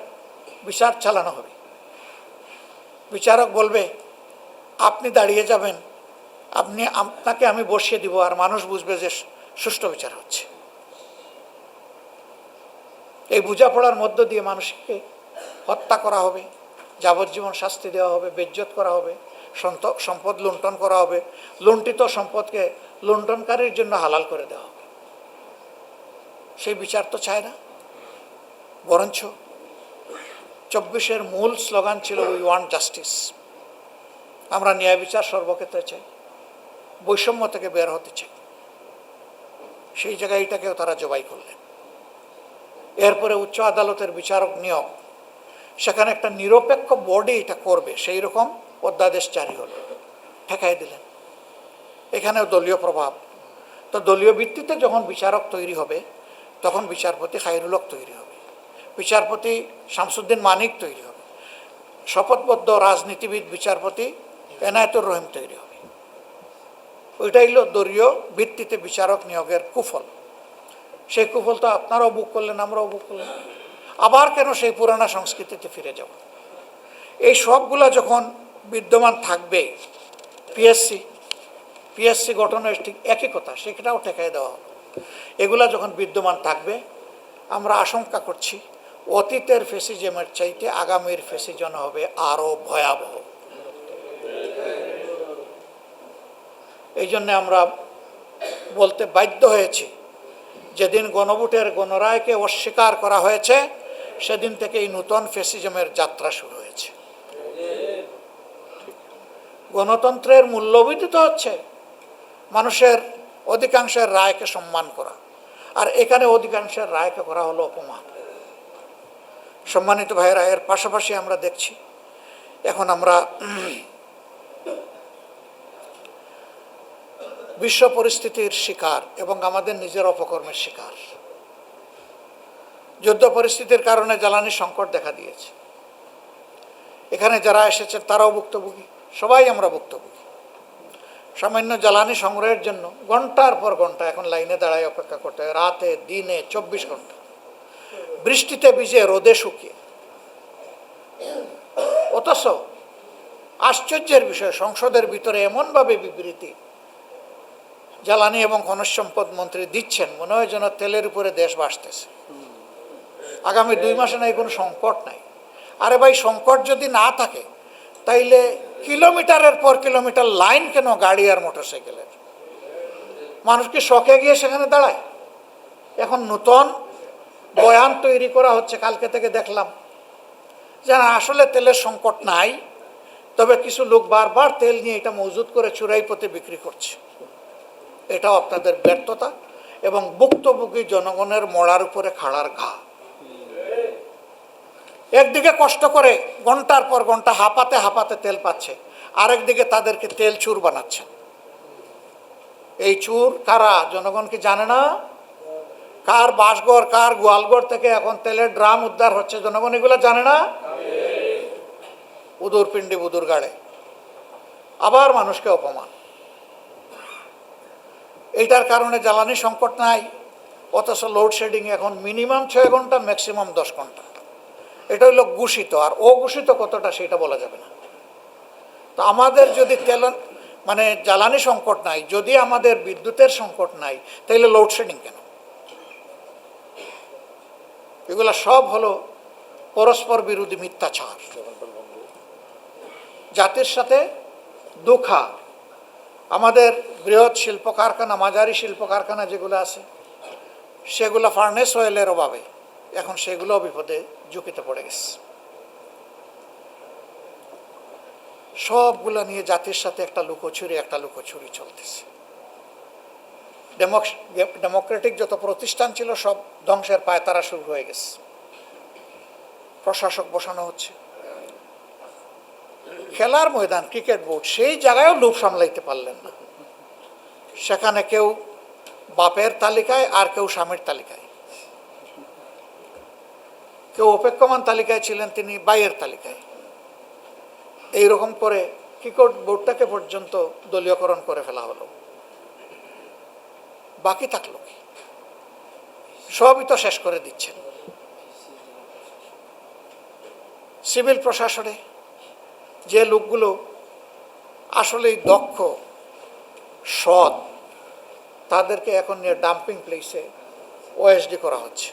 বিচার চালানো হবে। বিচারক বলবে আপনি দাঁড়িয়ে যাবেন, আপনাকে আমি বসিয়ে দিব, আর মানুষ বুঝবে যে সুষ্ঠু বিচার হচ্ছে। এই বোঝাপড়ার মধ্য দিয়ে মানুষকে হত্যা করা হবে, যাবজ্জীবন শাস্তি দেওয়া হবে, বেজ্জত করা হবে, সম্পদ লুণ্ঠন করা হবে, লুণ্ঠিত সম্পদকে লুণ্ঠনকারীর জন্য হালাল করে দেওয়া হবে। সেই বিচার তো চায় না। বরঞ্চ 24-এর মূল স্লোগান ছিল উই ওয়ান্ট জাস্টিস, আমরা ন্যায় বিচার সর্বক্ষেত্রে চাই, বৈষম্য থেকে বের হতে চাই। সেই জায়গায় এটাকেও তারা জবাই করলেন। এরপরে উচ্চ আদালতের বিচারক নিয়োগ, সেখানে একটা নিরপেক্ষ বডি এটা করবে, সেই রকম অধ্যাদেশ জারি হলো, ঠেকাই দিলেন। এখানেও দলীয় প্রভাব। তো দলীয় ভিত্তিতে যখন বিচারক তৈরি হবে, তখন বিচারপতি খায়রুল হক তৈরি হবে, বিচারপতি শামসুদ্দিন মানিক তৈরি হবে, শপথবদ্ধ রাজনীতিবিদ বিচারপতি এনায়েতুর রহিম তৈরি হবে। ওইটাই হলো দলীয় ভিত্তিতে বিচারক নিয়োগের কুফল। সেই কুফল তো আপনারাও বুক করলেন, আমরাও বুক করলেন। আবার কেন সেই পুরানা সংস্কৃতিতে ফিরে যাব? এই সবগুলা যখন বিদ্যমান থাকবে, পিএসসি গঠনের ঠিক একই কথা, সেটাও ঠেকাই দেওয়া হবে। এগুলা যখন বিদ্যমান থাকবে, আমরা আশঙ্কা করছি অতীতের ফেসিজমের চাইতে আগামীর ফেসিজম হবে আরও ভয়াবহ। এই জন্যে আমরা বলতে বাধ্য হয়েছি, যেদিন গণভোটের গণরায়কে অস্বীকার করা হয়েছে, সেদিন থেকে এই নূতন ফেসিজমের যাত্রা শুরু হয়েছে। গণতন্ত্রের মূল্যবোধ তো হচ্ছে মানুষের অধিকাংশের রায়কে সম্মান করা, আর এখানে অধিকাংশের রায়কে করা হলো অপমান। সম্মানিত ভাইয়েরা, এর পাশাপাশি আমরা দেখছি এখন আমরা বিশ্ব পরিস্থিতির শিকার এবং আমাদের নিজের অপকর্মের শিকার। যুদ্ধ পরিস্থিতির কারণে জ্বালানি সংকট দেখা দিয়েছে। এখানে যারা এসেছেন তারাও ভুক্তভোগী, সবাই আমরা ভুক্তভোগী। সামান্য জ্বালানি সংগ্রহের জন্য ঘন্টার পর ঘন্টা এখন লাইনে দাঁড়ায় অপেক্ষা করতে হয়, রাতে দিনে 24 ঘন্টা, বৃষ্টিতে ভিজে রোদে শুকিয়ে। অথচ আশ্চর্যের বিষয়, সংসদের ভিতরে এমনভাবে বিবৃতি জ্বালানি এবং খনিজ সম্পদ মন্ত্রী দিচ্ছেন, মনে হয় যেন তেলের উপরে দেশ ভাসতেছে। আগামী 2 মাসে নাই কোনো সংকট নাই। আরে ভাই, সংকট যদি না থাকে তাইলে কিলোমিটারের পর কিলোমিটার লাইন কেন গাড়ি আর মোটরসাইকেলের? মানুষ কি শখে গিয়ে সেখানে দাঁড়ায়? এখন নতুন বয়ান তৈরি করা হচ্ছে, কালকে থেকে দেখলাম যে আসলে তেলের সংকট নাই, তবে কিছু লোক বারবার তেল নিয়ে এটা মজুত করে চুরাই পথে বিক্রি করছে। এটাও আপনাদের ব্যর্থতা এবং ভুক্তভোগী জনগণের মরার উপরে খাড়ার ঘা। একদিকে কষ্ট করে ঘন্টার পর ঘন্টা হাঁপাতে হাঁপাতে তেল পাচ্ছে, আরেকদিকে তাদেরকে তেল চুর বানাচ্ছেন। এই চুর কারা? জনগণ কি জানে না? কার বাসঘর, কার গোয়ালঘর থেকে এখন তেলের ড্রাম উদ্ধার হচ্ছে, জনগণ এগুলো জানে না? উদুর পিণ্ডি বুদুর গাড়ে আবার মানুষকে অপমান। এইটার কারণে জ্বালানি সংকট নাই, অথচ লোডশেডিং এখন মিনিমাম 6 ঘন্টা, ম্যাক্সিমাম 10 ঘন্টা। এটা হলো ঘোষিত, আর অঘোষিত কতটা সেটা বলা যাবে না। তো আমাদের যদি জ্বালানি সংকট নাই, যদি আমাদের বিদ্যুতের সংকট নাই, তাহলে লোডশেডিং কেন? এগুলা সব হলো পরস্পর বিরোধী মিথ্যাচার। জাতির সাথে ধোঁকা। আমাদের বৃহৎ শিল্প কারখানা, মাঝারি শিল্প কারখানা যেগুলো আছে, সেগুলো ফার্নেস অয়েলের অভাবে এখন সেগুলো বিপদে ঝুঁকিতে পড়ে গেছে। সবগুলো নিয়ে জাতির সাথে একটা লুকোচুরি চলতেছে। ডেমোক্রেটিক যত প্রতিষ্ঠান ছিল সব ধ্বংসের পায়তারা শুরু হয়ে গেছে। প্রশাসক বসানো হচ্ছে, খেলার ময়দান, ক্রিকেট বোর্ড, সেই জায়গায়ও লোভ সামলাইতে পারলেন না। সেখানে কেউ বাপের তালিকায় আর কেউ স্বামীর তালিকায়, কেউ অপেক্ষমান তালিকায় ছিলেন, তিনি বাইয়ের তালিকায়। এইরকম করে ক্রিকেট বোর্ডটাকে পর্যন্ত দলীয়করণ করে ফেলা হলো। বাকি থাকলো কি? সবই তো শেষ করে দিচ্ছেন। সিভিল প্রশাসনে যে লোকগুলো আসলেই দক্ষ, সৎ, তাদেরকে এখন নিয়ে ডাম্পিং প্লেসে ওএসডি করা হচ্ছে,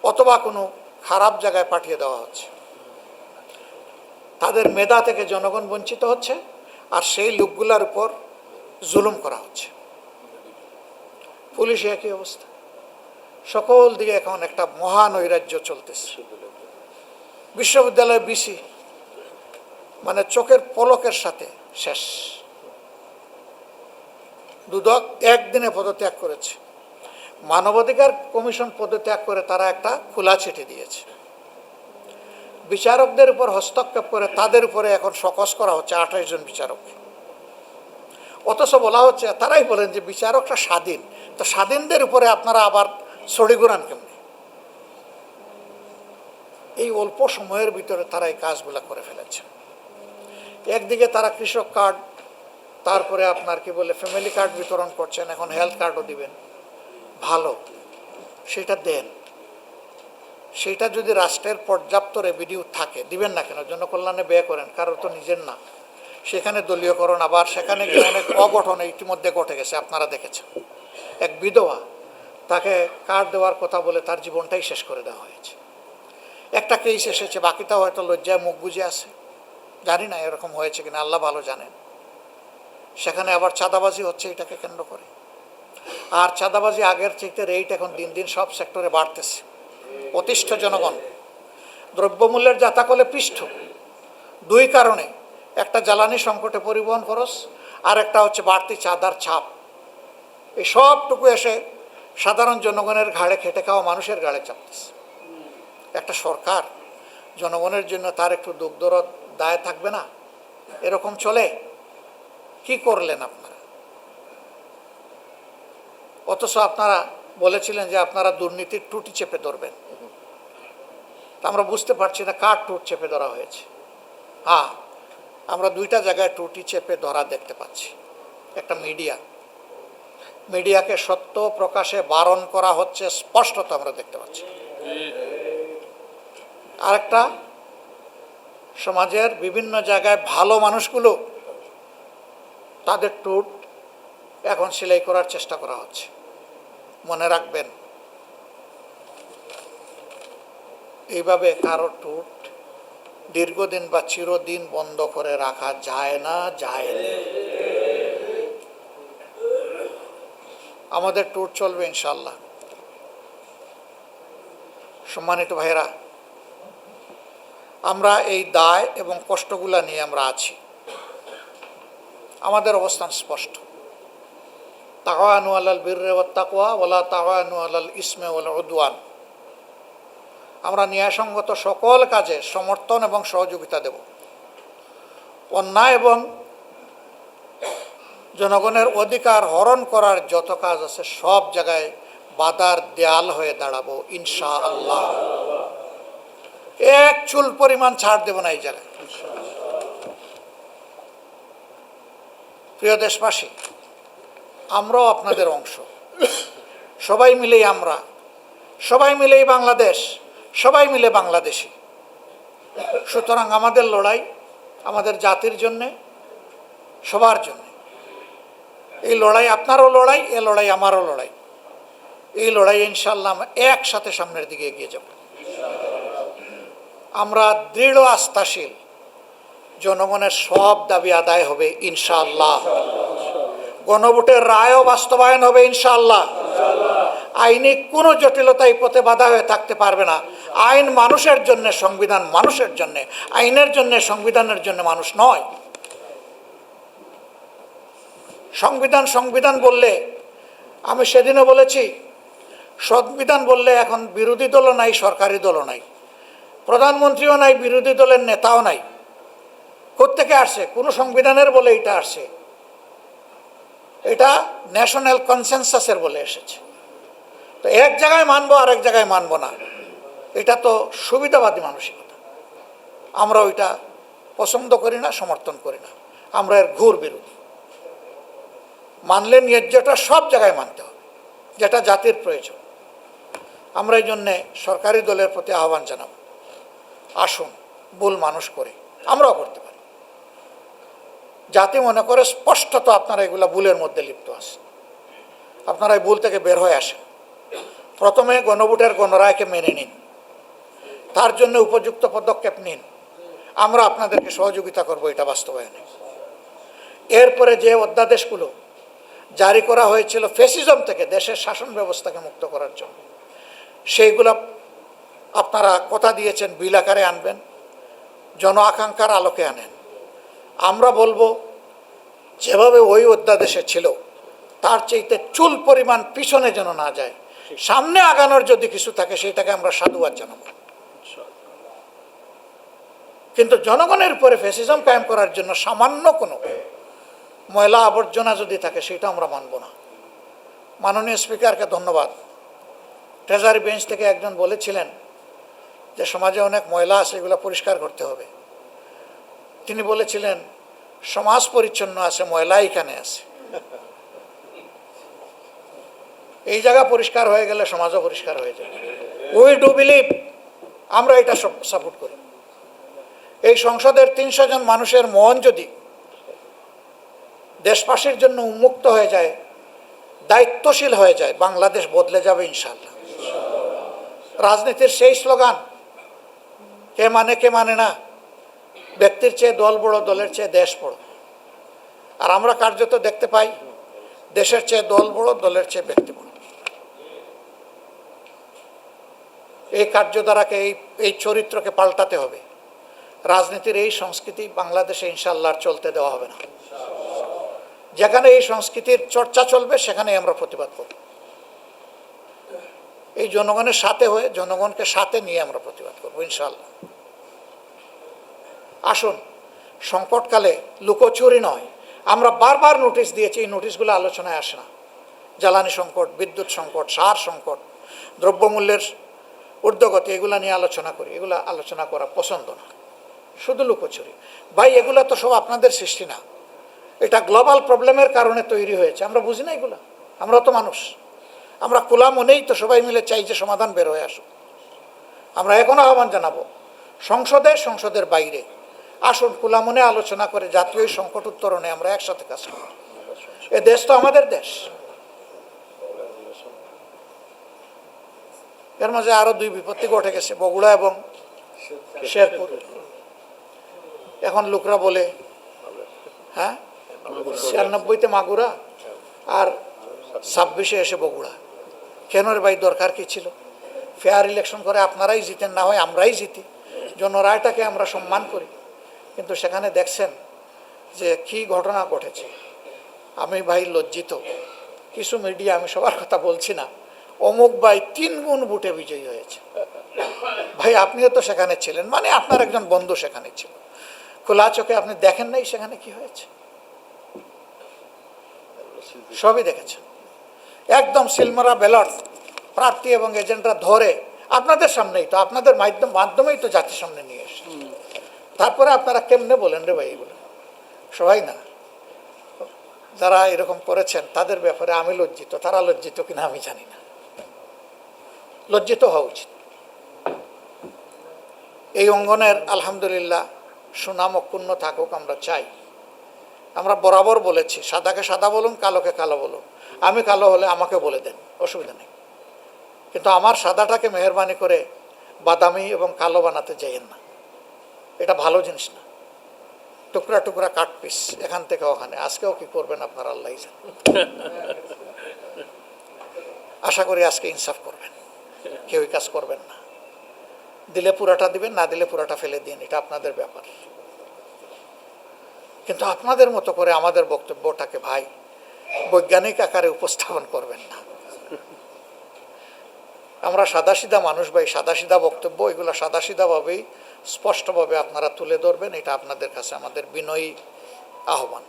অথবা কোনো খারাপ জায়গায় পাঠিয়ে দেওয়া হচ্ছে। তাদের মেধা থেকে জনগণ বঞ্চিত হচ্ছে, আর সেই লোকগুলোর উপর জুলুম করা হচ্ছে। পুলিশে একই অবস্থা। সকল দিকে এখন একটা মহানৈরাজ্য চলতেছে। বিশ্ববিদ্যালয় বিসি মানে চোখের পলকের সাথে শেষ। দুদক একদিনে পদত্যাগ করেছে। মানবাধিকার কমিশন পদত্যাগ করে তারা একটা খোলা চিঠি দিয়েছে। বিচারকদের উপর হস্তক্ষেপ করে তাদের উপরে এখন সকস করা হচ্ছে 28 জন বিচারককে। অথচ বলা হচ্ছে, তারাই বলেন যে বিচারকরা স্বাধীন, তো স্বাধীনদের উপরে আপনারা আবার ছড়ি ঘুরান কেমনি? এই অল্প সময়ের ভিতরে তারা এই কাজগুলো করে ফেলেছে। একদিকে তারা কৃষক কার্ড, তারপরে আপনার কি বলে ফ্যামিলি কার্ড বিতরণ করছেন, এখন হেলথ কার্ডও দিবেন। ভালো, সেটা দেন। সেটা যদি রাষ্ট্রের পর্যাপ্ত রেভিনিউ থাকে, দিবেন না কেন? জনকল্যাণে ব্যয় করেন, কারোর তো নিজের না। সেখানে দলীয়করণ, আবার সেখানে গিয়ে অনেক অঘটন ইতিমধ্যে ঘটে গেছে, আপনারা দেখেছেন। এক বিধবা, তাকে কার্ড দেওয়ার কথা বলে তার জীবনটাই শেষ করে দেওয়া হয়েছে। একটা কেস এসেছে, বাকিটা হয়তো লজ্জায় মুখ বুজে আছে, জানি না এরকম হয়েছে কিনা, আল্লাহ ভালো জানেন। সেখানে আবার চাঁদাবাজি হচ্ছে এটাকে কেন্দ্র করে। আর চাঁদাবাজি আগের চাইতে রেট এখন দিন দিন সব সেক্টরে বাড়তেছে। অতিষ্ঠ জনগণ, দ্রব্যমূল্যের জাতাকলে পৃষ্ঠ। দুই কারণে, একটা জ্বালানি সংকটে পরিবহন খরচ, আর একটা হচ্ছে বাড়তি চাঁদার ছাপ। এই সবটুকু এসে সাধারণ জনগণের ঘাড়ে, খেটে খাওয়া মানুষের ঘাড়ে চাপতেছে। একটা সরকার জনগণের জন্য তার একটু দুঃখ দরদ দায় থাকবে না? এরকম চলে? কি করলেন আপনারা? অথচ আপনারা বলেছিলেন যে আপনারা দুর্নীতির টুটি চেপে ধরবেন। তা আমরা বুঝতে পারছি না কার টুট চেপে ধরা হয়েছে। হ্যাঁ, আমরা দুইটা জায়গায় টুটি চেপে ধরা দেখতে পাচ্ছি। একটা মিডিয়াকে সত্য প্রকাশে বারণ করা হচ্ছে, স্পষ্টত আমরা দেখতে পাচ্ছি। আরেকটা, সমাজের বিভিন্ন জায়গায় ভালো মানুষগুলো, তাদের টুট এখন সেলাই করার চেষ্টা করা হচ্ছে। মনে রাখবেন, এইভাবে কারো টুট দীর্ঘদিন বা চিরদিন বন্ধ করে রাখা যায় না, যায় না। আমাদের টুট চলবে ইনশাল্লাহ। সম্মানিত ভাইরা, আমরা এই দায় এবং কষ্টগুলা নিয়ে আমরা আছি। আমাদের অবস্থান স্পষ্ট। তাওয়ানু আলাল বিররি ওয়াত তাকওয়া ওয়ালা তাওয়ানু আলাল ইসমি ওয়াল উদওয়ান। আমরা ন্যায়সঙ্গত সকল কাজে সমর্থন এবং সহযোগিতা দেব। অন্যায় এবং জনগণের অধিকার হরণ করার যত কাজ আছে, সব জায়গায় বাধার দেয়াল হয়ে দাঁড়াবো ইনশাআল্লাহ। এক চুল পরিমাণ ছাড় দেব না এই জায়গায়। প্রিয় দেশবাসী, আমরাও আপনাদের অংশ। সবাই মিলেই আমরা, সবাই মিলেই বাংলাদেশ, সবাই মিলে বাংলাদেশি। সুতরাং আমাদের লড়াই আমাদের জাতির জন্যে, সবার জন্যে। এই লড়াই আপনারও লড়াই, এ লড়াই আমারও লড়াই। এই লড়াই ইনশাআল্লাহ আমরা একসাথে সামনের দিকে এগিয়ে যাব। আমরা দৃঢ় আস্থাশীল, জনগণের সব দাবি আদায় হবে ইনশাআল্লাহ। গণভোটের রায়ও বাস্তবায়ন হবে ইনশাআল্লাহ। আইনি কোনো জটিলতা এই পথে বাধা হয়ে থাকতে পারবে না। আইন মানুষের জন্য, সংবিধান মানুষের জন্য। আইনের জন্য, সংবিধানের জন্য মানুষ নয়। সংবিধান সংবিধান বললে, আমি সেদিনও বলেছি, সংবিধান বললে এখন বিরোধী দলও নাই, সরকারি দলও নাই, প্রধানমন্ত্রীও নাই, বিরোধী দলের নেতাও নাই। কোত্থেকে আসছে? কোনো সংবিধানের বলে এটা আসছে, এটা ন্যাশনাল কনসেনসাসের বলে এসেছে। তো এক জায়গায় মানবো আর এক জায়গায় মানবো না, এটা তো সুবিধাবাদী মানসিকতা। আমরা ওইটা পছন্দ করি না, সমর্থন করি না, আমরা এর ঘোর বিরোধী। মানলে ন্যায্যটা সব জায়গায় মানতে হবে, যেটা জাতির প্রয়োজন। আমরা এই জন্যে সরকারি দলের প্রতি আহ্বান জানাব, আসুন ভুল মানুষ করে, আমরাও করতে পারি। জাতি মনে করে স্পষ্টত আপনারা এগুলা ভুলের মধ্যে লিপ্ত আছেন, আপনারা এই ভুল থেকে বের হয়ে আসেন। প্রথমে গণভোটের গণরায়কে মেনে নিন, তার জন্য উপযুক্ত পদক্ষেপ নিন, আমরা আপনাদেরকে সহযোগিতা করব এটা বাস্তবায়নে। এরপরে যে অধ্যাদেশগুলো জারি করা হয়েছিল ফ্যাসিজম থেকে দেশের শাসন ব্যবস্থাকে মুক্ত করার জন্য, সেইগুলো আপনারা কথা দিয়েছেন বিল আকারে আনবেন, জন আকাঙ্ক্ষার আলোকে আনেন। আমরা বলবো যেভাবে ওই অধ্যাদেশে ছিল তার চাইতে চুল পরিমাণ পিছনে যেন না যায়, সামনে আগানোর যদি কিছু থাকে সেটাকে আমরা সাধুবাদ জানাবো। কিন্তু জনগণের উপরে ফ্যাসিজম কায়েম করার জন্য সামান্য কোনো ময়লা আবর্জনা যদি থাকে সেটা আমরা মানব না। মাননীয় স্পিকারকে ধন্যবাদ। ট্রেজারি বেঞ্চ থেকে একজন বলেছিলেন যে সমাজে অনেক ময়লা আছে, এগুলো পরিষ্কার করতে হবে। তিনি বলেছিলেন সমাজ পরিচ্ছন্ন আছে, ময়লা এখানে আছে। এই জায়গা পরিষ্কার হয়ে গেলে সমাজও পরিষ্কার হয়ে যাবে। উই ডু বিলিভ, আমরা এটা সাপোর্ট করি। এই সংসদের ৩০০ জন মানুষের মন যদি দেশবাসীর জন্য উন্মুক্ত হয়ে যায়, দায়িত্বশীল হয়ে যায়, বাংলাদেশ বদলে যাবে ইনশাআল্লাহ। রাজনীতির সেই স্লোগান কে মানে না, ব্যক্তির চেয়ে দল বড়, দলের চেয়ে দেশ বড়। আর আমরা কার্যত দেখতে পাই দেশের চেয়ে দল বড়, দলের চেয়ে ব্যক্তি বড়। এই কার্যধারাকে, এই চরিত্রকে পাল্টাতে হবে। রাজনীতির এই সংস্কৃতি বাংলাদেশে ইনশাআল্লাহ চলতে দেওয়া হবে না। যেখানে এই সংস্কৃতির চর্চা চলবে সেখানে আমরা প্রতিবাদ করব। এই জনগণের সাথে হয়ে, জনগণকে সাথে নিয়ে আমরা প্রতিবাদ করব ইনশাআল্লাহ। আসুন, সংকটকালে লুকোচুরি নয়, আমরা বারবার নোটিশ দিয়েছি, এই নোটিশগুলো আলোচনায় আসে না। জ্বালানি সংকট, বিদ্যুৎ সংকট, সার সংকট, দ্রব্যমূল্যের ঊর্ধ্বগতি, এগুলো নিয়ে আলোচনা করি। এগুলো আলোচনা করা পছন্দ না, শুধু লুকোচুরি। ভাই, এগুলো তো সব আপনাদের সৃষ্টি না, এটা গ্লোবাল প্রবলেমের কারণে তৈরি হয়েছে। আমরা বুঝি না এগুলো, আমরা তো মানুষ, আমরা খোলা মনেই তো সবাই মিলে চাই যে সমাধান বের হয়ে আসুক। আমরা এখনো আহ্বান জানাবো সংসদের বাইরে আসুন, খোলা মনে আলোচনা করে জাতীয় সংকট উত্তরণে আমরা একসাথে কাজ করি। এ দেশ তো আমাদের দেশ। এর মাঝে আরো 2 বিপত্তি ঘটে গেছে, বগুড়া এবং শেরপুর। এখন লোকরা বলে 96-তে মাগুরা আর 26-এ এসে বগুড়া। কেন রে ভাই, দরকার কি ছিল? ফেয়ার ইলেকশন করে আপনারাই জিতেন, না হয় আমরাই জিতি, জনরায়টাকে আমরা সম্মান করি। কিন্তু সেখানে দেখছেন যে কি ঘটনা ঘটেছে। আমি ভাই লজ্জিত। কিছু মিডিয়া, আমি সবার কথা বলছি না, অমুক ভাই 3 গুণ ভোটে বিজয়ী হয়েছে। ভাই, আপনিও তো সেখানে ছিলেন, মানে আপনার একজন বন্ধু সেখানে ছিল। খোলা চোখে আপনি দেখেন নাই সেখানে কি হয়েছে? সবই দেখেছেন। একদম সিলমারা ব্যালট প্রার্থী এবং এজেন্টরা ধরে আপনাদের সামনেই তো, আপনাদের মাধ্যমেই তো জাতির সামনে নিয়ে এসে, তারপরে আপনারা কেমনে বলেন রে ভাই এগুলো? সবাই না, যারা এরকম করেছেন তাদের ব্যাপারে আমি লজ্জিত, তারা লজ্জিত কিনা আমি জানি না। লজ্জিত হওয়া উচিত। এই অঙ্গনের আলহামদুলিল্লাহ সুনাম অক্ষুণ্ণ থাকুক, আমরা চাই। আমরা বরাবর বলেছি, সাদাকে সাদা বলুন, কালোকে কালো বলুন। আমি কালো হলে আমাকে বলে দেন, অসুবিধা নেই, কিন্তু আমার সাদাটাকে মেহরবানি করে বাদামি এবং কালো বানাতে যাইয়েন না। এটা ভালো জিনিস না। টুকরা টুকরা কাট পিস এখান থেকে ওখানে। আজকেও কি করবেন আপনার আল্লাহ জানেন। আশা করি আজকে ইনসাফ করবেন, কেউই কাজ করবেন না। দিলে পুরাটা দিবেন, না দিলে পুরাটা ফেলে দিন, এটা আপনাদের ব্যাপার। কিন্তু আপনাদের মতো করে আমাদের বক্তব্যটাকে ভাই বৈজ্ঞানিক আকারে উপস্থাপন করবেন না। আমরা সাদাসিধা মানুষ ভাই, সাদাসিধা বক্তব্য, এগুলো সাদাসিধাভাবেই স্পষ্টভাবে আপনারা তুলে ধরবেন, এটা আপনাদের কাছে আমাদের বিনয়ী আহ্বান।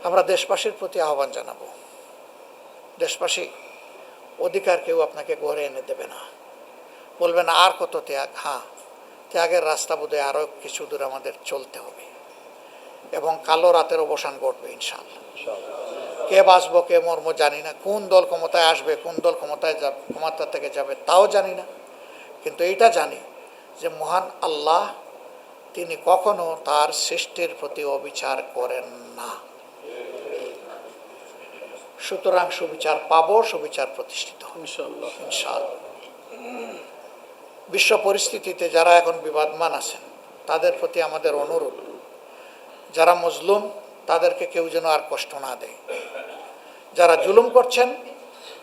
আমরা দেশবাসীর প্রতি আহ্বান জানাবো, দেশবাসী, অধিকার কেউ আপনাকে গড়ে এনে দেবে না। বলবেন আর কত ত্যাগ, হ্যাঁ, ত্যাগের রাস্তা বোধহয় আরও কিছু দূর আমাদের চলতে হবে এবং কালো রাতের অবসান ঘটবে ইনশাআল্লাহ। কে বাঁচবো কে মরবো জানি না, কোন দল ক্ষমতায় আসবে, কোন দল ক্ষমতা থেকে যাবে তাও জানি না, কিন্তু এইটা জানি যে মহান আল্লাহ তিনি কখনো তার সৃষ্টির প্রতি অবিচার করেন না। সুতরাং সুবিচার পাবো, সুবিচার প্রতিষ্ঠিত ইনশাআল্লাহ। বিশ্ব পরিস্থিতিতে যারা এখন বিবাদমান আছেন তাদের প্রতি আমাদের অনুরোধ, যারা মজলুম তাদেরকে কেউ যেন আর কষ্ট না দেয়, যারা জুলুম করছেন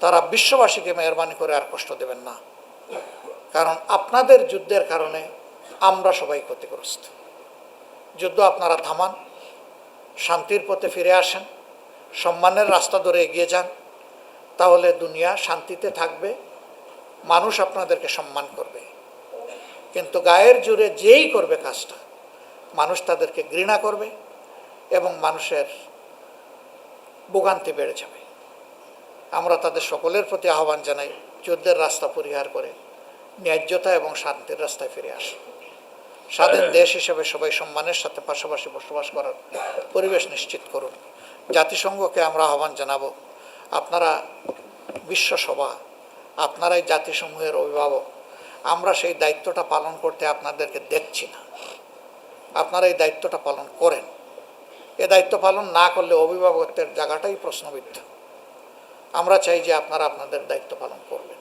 তারা বিশ্ববাসীকে মেহরবানি করে আর কষ্ট দেবেন না, কারণ আপনাদের যুদ্ধের কারণে আমরা সবাই ক্ষতিগ্রস্ত। যুদ্ধ আপনারা থামান, শান্তির পথে ফিরে আসেন, সম্মানের রাস্তা ধরে এগিয়ে যান, তাহলে দুনিয়া শান্তিতে থাকবে, মানুষ আপনাদেরকে সম্মান করবে। কিন্তু গায়ের জোরে যেই করবে কাজটা, মানুষ তাদেরকে ঘৃণা করবে এবং মানুষের ভোগান্তি বেড়ে যাবে। আমরা তাদের সকলের প্রতি আহ্বান জানাই, যুদ্ধের রাস্তা পরিহার করে ন্যায্যতা এবং শান্তির রাস্তায় ফিরে আসুন। স্বাধীন দেশ হিসেবে সবাই সম্মানের সাথে পাশাপাশি বসবাস করার পরিবেশ নিশ্চিত করুন। জাতিসংঘকে আমরা আহ্বান জানাবো, আপনারা বিশ্বসভা, আপনারাই জাতিসমূহের অভিভাবক, আমরা সেই দায়িত্বটা পালন করতে আপনাদেরকে দেখছি না, আপনারা এই দায়িত্বটা পালন করেন। এ দায়িত্ব পালন না করলে অভিভাবকত্বের জায়গাটাই প্রশ্নবিদ্ধ। আমরা চাই যে আপনারা আপনাদের দায়িত্ব পালন করবেন।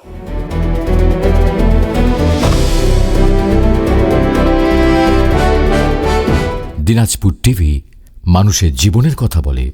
দিনাজপুর টিভি মানুষের জীবনের কথা বলে।